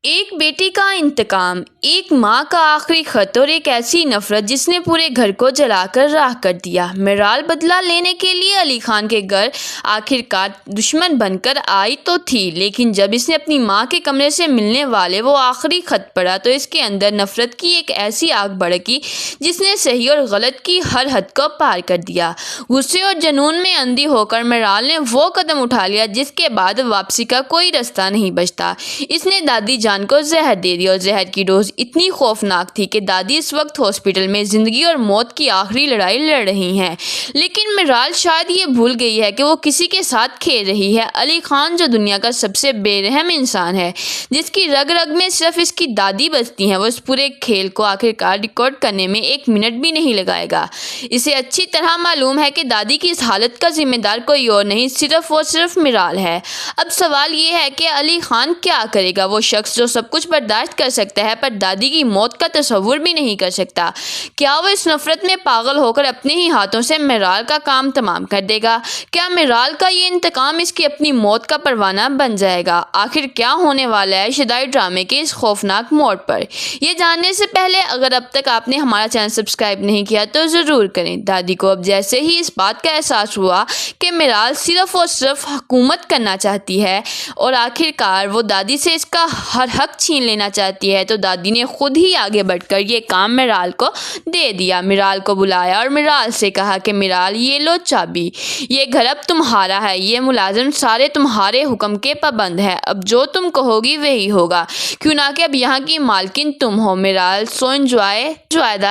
एक बेटी का इंतकाम, एक माँ का आखिरी खत और एक ऐसी नफरत जिसने पूरे घर को जलाकर राख कर दिया। मिराल बदला लेने के लिए अली खान के घर आखिरकार दुश्मन बनकर आई तो थी, लेकिन जब इसने अपनी माँ के कमरे से मिलने वाले वो आखिरी खत पढ़ा तो इसके अंदर नफरत की एक ऐसी आग भड़की जिसने सही और गलत की हर हद को पार कर दिया। गुस्से और जुनून में अंधी होकर मिराल ने वो कदम उठा लिया जिसके बाद वापसी का कोई रास्ता नहीं बचता। इसने दादी जान को जहर दे दिया और जहर की डोज इतनी खौफनाक थी कि दादी इस वक्त हॉस्पिटल में जिंदगी और मौत की आखिरी लड़ाई लड़ रही हैं। लेकिन मिराल शायद ये भूल गई है कि वो किसी के साथ खेल रही है। अली खान जो दुनिया का सबसे बेरहम इंसान है, जिसकी रग रग में सिर्फ इसकी दादी बसती हैं, वो इस पूरे खेल को आखिरकार रिकॉर्ड करने में एक मिनट भी नहीं लगाएगा। इसे अच्छी तरह मालूम है कि दादी की इस हालत का जिम्मेदार कोई और नहीं, सिर्फ और सिर्फ मिराल है। अब सवाल ये है कि अली खान क्या करेगा? वो शख्स जो सब कुछ बर्दाश्त कर सकता है पर दादी की मौत का तस्वुर भी नहीं कर सकता, क्या वो इस नफरत में पागल होकर अपने ही हाथों से मिराल का काम तमाम कर देगा? क्या मिराल का ये इंतकाम इसकी अपनी मौत का परवाना बन जाएगा? आखिर क्या होने वाला है शुदाई ड्रामे के इस खौफनाक मोड़ पर? ये जानने से पहले अगर अब तक आपने हमारा चैनल सब्सक्राइब नहीं किया तो ज़रूर करें। दादी को अब जैसे ही इस बात का एहसास हुआ कि मिराल सिर्फ और सिर्फ हुकूमत करना चाहती है और आखिरकार वो दादी से इसका हर हक छीन लेना चाहती है, तो दादी ने खुद ही आगे बढ़कर ये काम मिराल को दे दिया। मिराल को बुलाया और मिराल से कहा कि मिराल, ये लो चाबी, ये घर अब तुम्हारा है, ये मुलाजिम सारे तुम्हारे हुक्म के पाबंद है, अब जो तुम कहोगी वही होगा, क्यों ना कि अब यहाँ की मालकिन तुम हो। मिराल सो एंजॉय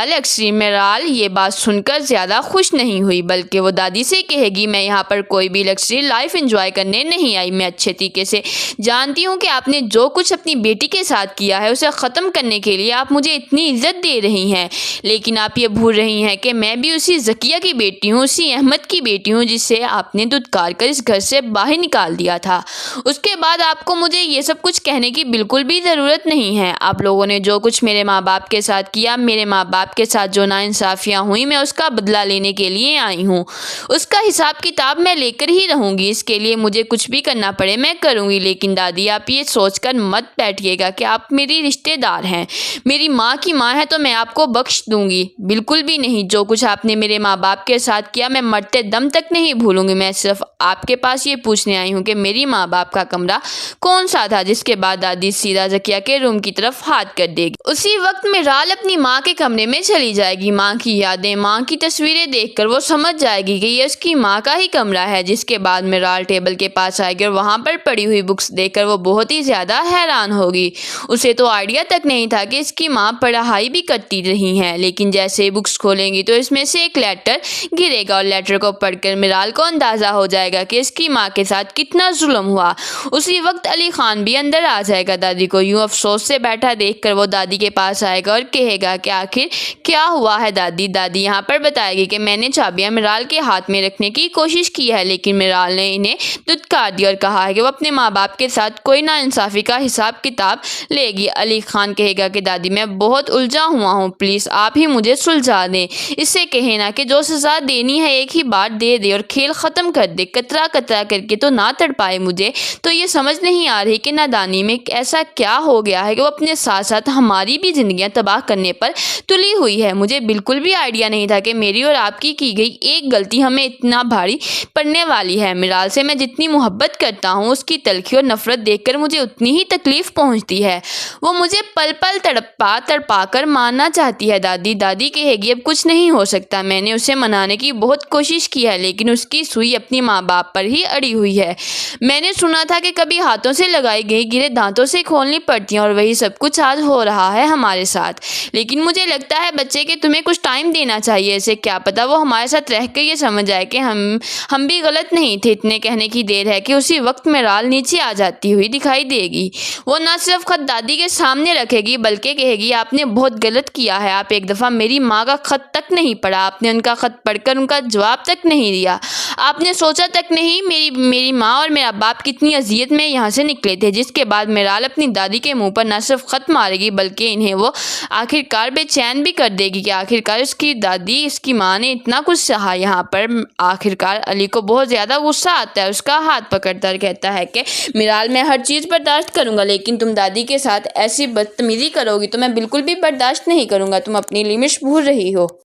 लक्ष्मी। मिराल ये बात सुनकर ज्यादा खुश नहीं हुई, बल्कि वो दादी से कहेगी, मैं यहाँ पर कोई भी लक्ष्मी लाइफ एंजॉय करने नहीं आई। मैं अच्छे तरीके से जानती हूँ कि आपने जो कुछ अपनी बेटी के साथ किया है उसे ख़त्म करने के लिए आप मुझे इतनी इज्जत दे रही हैं, लेकिन आप ये भूल रही हैं कि मैं भी उसी ज़किया की बेटी हूँ, उसी अहमद की बेटी हूँ जिसे आपने दुत्कार कर इस घर से बाहर निकाल दिया था। उसके बाद आपको मुझे ये सब कुछ कहने की बिल्कुल भी ज़रूरत नहीं है। आप लोगों ने जो कुछ मेरे माँ बाप के साथ किया, मेरे माँ बाप के साथ जो नाइंसाफ़ियाँ हुई, मैं उसका बदला लेने के लिए आई हूँ। उसका हिसाब किताब मैं लेकर ही रहूँगी। इसके लिए मुझे कुछ भी करना पड़े मैं करूँगी। लेकिन दादी, आप ये सोचकर मत बैठिएगा कि आप मेरी रिश्तेदार हैं, मेरी माँ की माँ है तो मैं आपको बख्श दूंगी, बिल्कुल भी नहीं। जो कुछ आपने मेरे माँ बाप के साथ किया मैं मरते दम तक नहीं भूलूंगी। मैं सिर्फ आपके पास ये पूछने आई हूँ कि मेरी माँ बाप का कमरा कौन सा था? जिसके बाद दादी सीधा ज़किया के रूम की तरफ हाथ कर देगी। उसी वक्त मिराल अपनी माँ के कमरे में चली जाएगी। माँ की यादें, माँ की तस्वीरें देखकर वो समझ जाएगी कि ये उसकी माँ का ही कमरा है। जिसके बाद मिराल टेबल के पास आएगी और वहाँ पर पड़ी हुई बुक्स देखकर वो बहुत ही ज़्यादा हैरान होगी। उसे तो आइडिया तक नहीं था कि इसकी माँ पढ़ाई भी करती रही हैं, लेकिन जैसे ही बुक्स खोलेंगी तो इसमें से एक लेटर गिरेगा और लेटर को पढ़कर मिराल को अंदाज़ा हो जाएगा कि इसकी माँ के साथ कितना जुल्म हुआ। उसी वक्त अली खान भी अंदर आ जाएगा। दादी को यूँ अफसोस से बैठा देखकर वो दादी के पास आएगा और कहेगा कि आखिर क्या हुआ है दादी? दादी यहाँ पर बताएगी कि मैंने चाबियाँ मिराल के हाथ में रखने की कोशिश की है, लेकिन मिराल ने इन्हें दुत्कार दिया और कहा है कि वो अपने माँ बाप के साथ कोई नाइंसाफ़ी का हिसाब किताब लेगी। अली खान कहेगा कि दादी, मैं बहुत उलझा हुआ हूँ, प्लीज़ आप ही मुझे सुलझा दें। इससे कहे ना कि जो सज़ा देनी है एक ही बार दे दे और खेल ख़त्म कर दे। कतरा कतरा करके तो ना तड़पाए मुझे। तो ये समझ नहीं आ रही कि नादानी में ऐसा क्या हो गया है कि वो अपने साथ साथ हमारी भी ज़िंदगियाँ तबाह करने पर तुली हुई है। मुझे बिल्कुल भी आइडिया नहीं था कि मेरी और आपकी की गई एक गलती हमें इतना भारी पड़ने वाली है। मिराल से मैं जितनी मोहब्बत करता हूँ उसकी तलखी और नफरत देखकर मुझे उतनी ही तकलीफ़ पहुँचती है। वो मुझे पल पल तड़पा तड़पा कर मारना चाहती है। दादी कहेगी, अब कुछ नहीं हो सकता। मैंने उसे मनाने की बहुत कोशिश की है, लेकिन उसकी सुई अपनी माँ बाप पर ही अड़ी हुई है। मैंने सुना था कि कभी हाथों से लगाई गई गिरे दांतों से खोलनी पड़ती हैं और वही सब कुछ आज हो रहा है हमारे साथ। लेकिन मुझे लगता है बच्चे कि तुम्हें कुछ टाइम देना चाहिए इसे। क्या पता वो हमारे साथ रह कर ये समझ आए कि हम भी गलत नहीं थे। इतने कहने की देर है कि उसी वक्त मिराल नीचे आ जाती हुई दिखाई देगी। वो न सिर्फ खत दादी के सामने रखेगी बल्कि कहेगी, आपने बहुत गलत किया है। आप एक दफ़ा मेरी माँ का खत तक नहीं पढ़ा, आपने उनका खत पढ़कर उनका जवाब तक नहीं दिया, आपने सोचा तक नहीं मेरी माँ और मेरा बाप कितनी अजियत में यहाँ से निकले थे। जिसके बाद मिराल अपनी दादी के मुंह पर न सिर्फ खत मारेगी बल्कि इन्हें वो आखिरकार बेचैन भी कर देगी कि आखिरकार उसकी दादी, इसकी माँ ने इतना कुछ सहा। यहाँ पर आखिरकार अली को बहुत ज़्यादा गुस्सा आता है। उसका हाथ पकड़ता कहता है कि मिराल, मैं हर चीज़ बर्दाश्त करूँगा, लेकिन तुम दादी के साथ ऐसी बदतमीजी करोगी तो मैं बिल्कुल भी बर्दाश्त नहीं करूँगा। तुम अपनी लिमिट्स भूल रही हो।